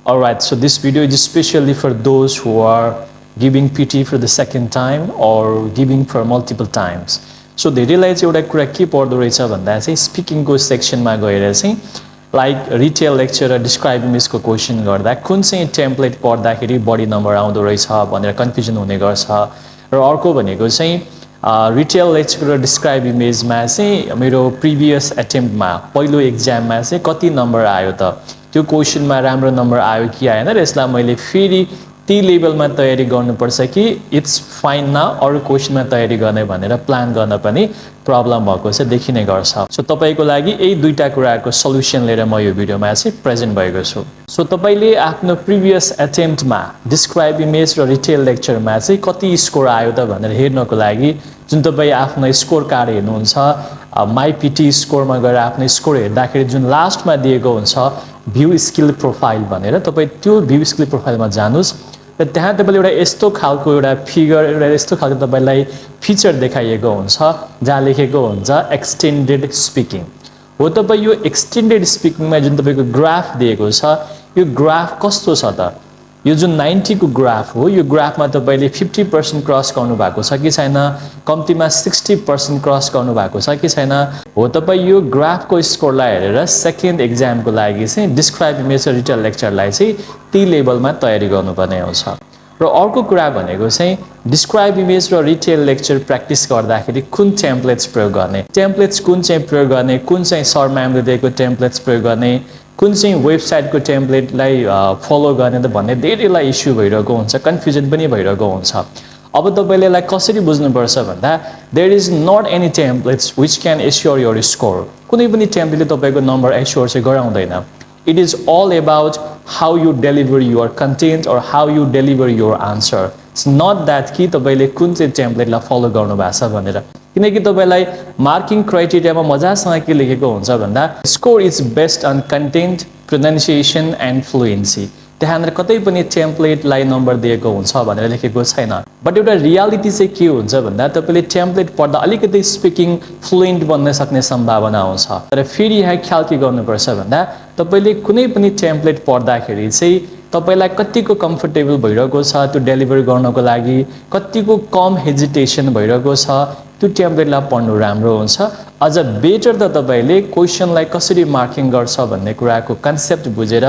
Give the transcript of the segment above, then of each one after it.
Alright, so this video is especially for those who are giving PTE for the second time or giving for multiple times. So धेरैलाई चाहिँ एउटा कुरा के पर्दो रहेछ भन्दा चाहिँ स्पिकिङको सेक्सनमा गएर चाहिँ लाइक रिटेल लेक्चर र डिस्क्राइब इमेजको क्वेसन गर्दा कुन चाहिँ टेम्प्लेट पढ्दाखेरि बढी नम्बर आउँदो रहेछ भनेर कन्फ्युजन हुने गर्छ र अर्को भनेको चाहिँ रिटेल लेक्चर र डिस्क्राइब इमेजमा चाहिँ मेरो प्रिभियस एटेम्प्टमा पहिलो एक्जाममा चाहिँ कति नम्बर आयो त त्यो क्वेसनमा राम्रो नम्बर आयो कि आएन र यसलाई मैले फेरि ती लेभलमा तयारी गर्नुपर्छ कि इट्स फाइन न अरु क्वेसनमा तयारी गर्ने भनेर प्लान गर्न पनि प्रब्लम भएको चाहिँ देखिने गर्छ सो तपाईको लागि यही दुईटा कुराको सल्युसन लिएर म यो भिडियोमा चाहिँ प्रेजेन्ट भएको छु सो तपाईले आफ्नो प्रिभियस एटेम्प्टमा डिस्क्राइब इमेज र रिटेल लेक्चरमा चाहिँ कति स्कोर आयो त भनेर हेर्नको लागि जुन तपाई आफ्नो स्कोर कार्ड हेर्नुहुन्छ माई पीटी स्कोरमा गएर आफ्नो स्कोर हेर्दाखेरि जुन लास्टमा दिएको हुन्छ भ्यू स्किल प्रोफाइल भनेर तपाई त्यो भ्यू स्किल प्रोफाइलमा जानुस् र त्यहाँ तपाईले एउटा यस्तो खालको एउटा फिगर एउटा यस्तो खालको तपाईलाई फिचर देखाइएको हुन्छ जहाँ लेखेको हुन्छ एक्सटेन्डेड स्पिकिङ हो तपाई यो एक्सटेन्डेड स्पिकिङमा जुन तपाईको ग्राफ दिएको छ यो ग्राफ कस्तो छ त यो जुन 90 को ग्राफ हो यो ग्राफमा तपाईले 50% क्रस गर्नु भएको छ कि छैन कम्तिमा 60% क्रस गर्नु भएको छ कि छैन हो तपाई यो ग्राफको स्कोरलाई हेरेर सेकेन्ड एक्जामको लागि चाहिँ डिस्क्राइब इमेज र रिटेल लेक्चरलाई चाहिँ ती लेभलमा तयारी गर्नुपर्ने हुन्छ र अर्को कुरा भनेको चाहिँ डिस्क्राइब इमेज र रिटेल लेक्चर प्र्याक्टिस गर्दाखेरि कुन टेम्प्लेट्स प्रयोग गर्ने टेम्प्लेट्स कुन चाहिँ प्रयोग गर्ने कुन चाहिँ सर म्यामले दिएको टेम्प्लेट्स प्रयोग गर्ने कुन चाहिँ वेबसाइटको टेम्प्लेटलाई फलो गर्ने त भन्ने धेरैलाई इस्यु भइरहेको हुन्छ कन्फ्युजन पनि भइरहेको हुन्छ अब तपाईले यसलाई कसरी बुझ्नुपर्छ भन्दा there is not any templates which can assure your score कुनै पनि टेम्प्लेटले तपाईको नम्बर एस्योर चाहिँ गराउँदैन it is all about how you deliver your content or how you deliver your answer. It's not that कि तपाईले कुन चाहिँ टेम्प्लेटलाई फलो गर्नु भएको छ भनेर किनकि तपाईलाई मार्किङ क्राइटेरियामा मजासँग के लेखेको हुन्छ भन्दा score is based on content pronunciation and fluency त्यहाँनिर कतै पनि टेम्प्लेटलाई नम्बर दिएको हुन्छ भनेर लेखेको छैन बट एउटा रियालिटी चाहिँ के हुन्छ भन्दा तपाईले टेम्प्लेट पढ्दा अलिकति स्पिकिङ फ्लुएन्ट बन्न सक्ने सम्भावना हुन्छ तर फेरि यहाँ ख्याल के गर्नुपर्छ भन्दा तपाईले कुनै पनि टेम्प्लेट पढ्दाखेरि चाहिँ तपाईलाई कतिको कम्फर्टेबल भइरहेको छ त्यो डेलिभर गर्नको लागि कतिको कम हेजिटेसन भइरहेको छ त्यो टेम्प्लेटलाई पढ्नु राम्रो हुन्छ अझ बेटर त तपाईले क्वेशनलाई कसरी मार्किङ गर्छ भन्ने कुराको कन्सेप्ट बुझेर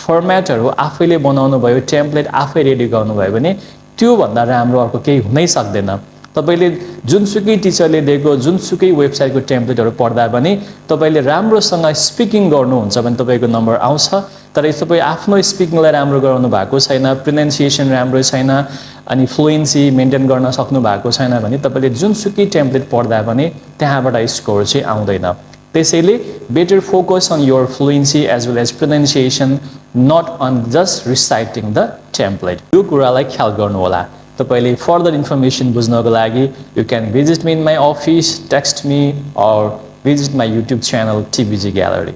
फर्म्याटहरु आफैले बनाउनु भयो टेम्प्लेट आफै रेडी गर्नु भयो भने त्यो भन्दा राम्रो अर्को केही हुनै सक्दैन तपाईले जुनसुकै टिचरले दिएको जुनसुकै वेबसाइटको टेम्प्लेटहरु पढ्दा पनि तपाईले राम्रोसँग स्पिकिङ गर्नुहुन्छ भने तपाईको नम्बर आउँछ तर यस्तो तपाईँ आफ्नो स्पिकिङलाई राम्रो गराउनु भएको छैन प्रोनाउन्सिएसन राम्रो छैन अनि फ्लुएन्सी मेन्टेन गर्न सक्नु भएको छैन भने तपाईले जुनसुकै टेम्प्लेट पढ्दा पनि त्यहाँबाट स्कोर चाहिँ आउँदैन त्यसैले better focus on your fluency as well as pronunciation not on just reciting the template यो कुरालाई ख्याल गर्नु होला तपाईले फर्दर इन्फर्मेसन बुझ्नको लागि you can visit me in my office text me और visit my YouTube channel TBG Gallery.